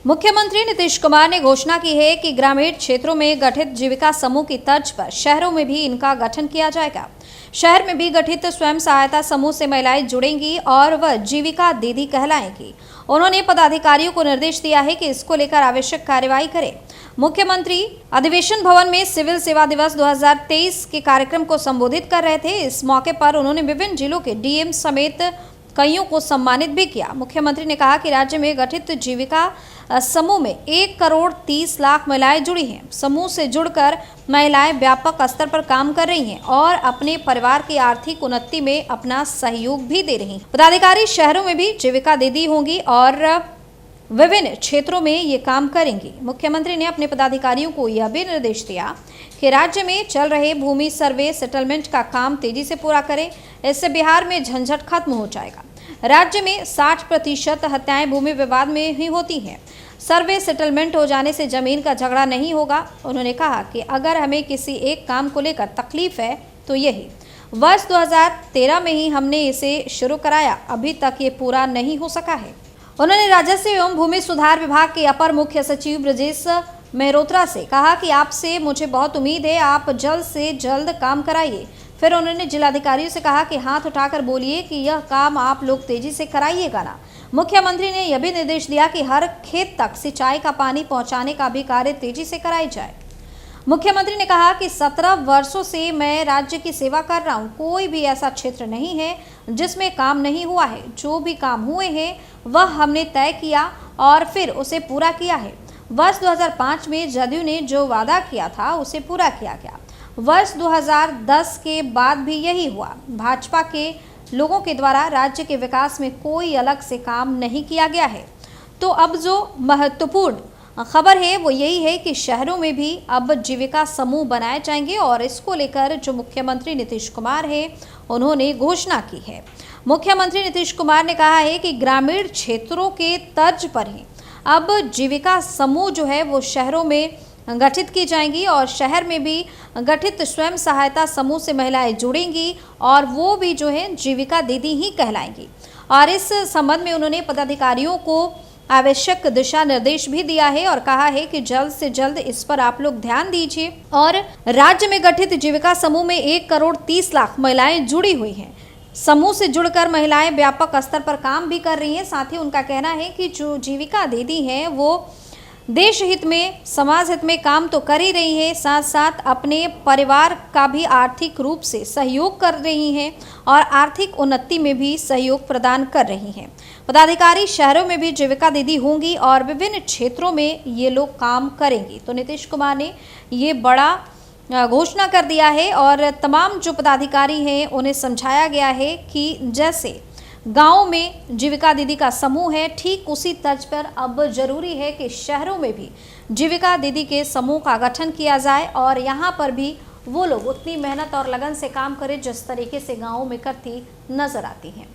मुख्यमंत्री नीतीश कुमार ने घोषणा की है कि ग्रामीण क्षेत्रों में गठित जीविका समूह की तर्ज पर शहरों में भी इनका गठन किया जाएगा। शहर में भी गठित स्वयं सहायता समूह से महिलाएं जुड़ेंगी और वह जीविका दीदी कहलाएंगी। उन्होंने पदाधिकारियों को निर्देश दिया है कि इसको लेकर आवश्यक कार्यवाही करें। मुख्यमंत्री अधिवेशन भवन में सिविल सेवा दिवस 2023 के कार्यक्रम को संबोधित कर रहे थे। इस मौके पर उन्होंने विभिन्न जिलों के डीएम समेत कईयों को सम्मानित भी किया। मुख्यमंत्री ने कहा कि राज्य में गठित जीविका समूह में 1,30,00,000 महिलाएं जुड़ी हैं। समूह से जुड़कर महिलाएं व्यापक स्तर पर काम कर रही हैं और अपने परिवार की आर्थिक उन्नति में अपना सहयोग भी दे रही हैं। पदाधिकारी शहरों में भी जीविका दीदी होंगी और विभिन्न क्षेत्रों में ये काम करेंगी। मुख्यमंत्री ने अपने पदाधिकारियों को यह भी निर्देश दिया कि राज्य में चल रहे भूमि सर्वे सेटलमेंट का काम तेजी से पूरा करें। इससे बिहार में झंझट खत्म हो जाएगा। राज्य में 60% हत्याएं भूमि विवाद में ही होती हैं। सर्वे सेटलमेंट हो जाने से जमीन का झगड़ा नहीं होगा। उन्होंने कहा कि अगर हमें किसी एक काम को लेकर तकलीफ है तो यही। वर्ष 2013 में ही हमने इसे शुरू कराया, अभी तक ये पूरा नहीं हो सका है। उन्होंने राजस्व एवं भूमि सुधार विभाग के अपर मुख्य सचिव ब्रजेश मेहरोत्रा से कहा कि आपसे मुझे बहुत उम्मीद है, आप जल्द से जल्द काम कराइए। फिर उन्होंने जिलाधिकारियों से कहा कि हाथ उठाकर बोलिए कि यह काम आप लोग तेजी से कराइएगा ना। मुख्यमंत्री ने यह भी निर्देश दिया कि हर खेत तक सिंचाई का पानी पहुंचाने का भी कार्य तेजी से कराई जाए। मुख्यमंत्री ने कहा कि 17 वर्षों से मैं राज्य की सेवा कर रहा हूं, कोई भी ऐसा क्षेत्र नहीं है जिसमें काम नहीं हुआ है। जो भी काम हुए हैं वह हमने तय किया और फिर उसे पूरा किया है। वर्ष 2005 में जदयू ने जो वादा किया था उसे पूरा किया गया। वर्ष 2010 के बाद भी यही हुआ। भाजपा के लोगों के द्वारा राज्य के विकास में कोई अलग से काम नहीं किया गया है। तो अब जो महत्वपूर्ण खबर है वो यही है कि शहरों में भी अब जीविका समूह बनाए जाएंगे और इसको लेकर जो मुख्यमंत्री नीतीश कुमार है उन्होंने घोषणा की है। मुख्यमंत्री नीतीश कुमार ने कहा है कि ग्रामीण क्षेत्रों के तर्ज पर ही अब जीविका समूह जो है वो शहरों में गठित की जाएंगी और शहर में भी गठित स्वयं सहायता समूह से महिलाएं जुड़ेंगी और वो भी जो है जीविका दीदी ही कहलाएंगी। और इस संबंध में उन्होंने पदाधिकारियों को आवश्यक दिशा निर्देश भी दिया है और कहा है कि जल्द से जल्द इस पर आप लोग ध्यान दीजिए। और राज्य में गठित जीविका समूह में 1,30,00,000 महिलाएं जुड़ी हुई हैं। समूह से जुड़कर महिलाएं व्यापक स्तर पर काम भी कर रही हैं। साथ ही उनका कहना है कि जो जीविका दीदी हैं वो देश हित में, समाज हित में काम तो कर ही रही है, साथ साथ अपने परिवार का भी आर्थिक रूप से सहयोग कर रही हैं और आर्थिक उन्नति में भी सहयोग प्रदान कर रही हैं। पदाधिकारी शहरों में भी जीविका दीदी होंगी और विभिन्न क्षेत्रों में ये लोग काम करेंगी। तो नीतीश कुमार ने ये बड़ा घोषणा कर दिया है और तमाम जो पदाधिकारी हैं उन्हें समझाया गया है कि जैसे गांव में जीविका दीदी का समूह है, ठीक उसी तर्ज पर अब जरूरी है कि शहरों में भी जीविका दीदी के समूह का गठन किया जाए और यहां पर भी वो लोग उतनी मेहनत और लगन से काम करें जिस तरीके से गांवों में करती नजर आती हैं।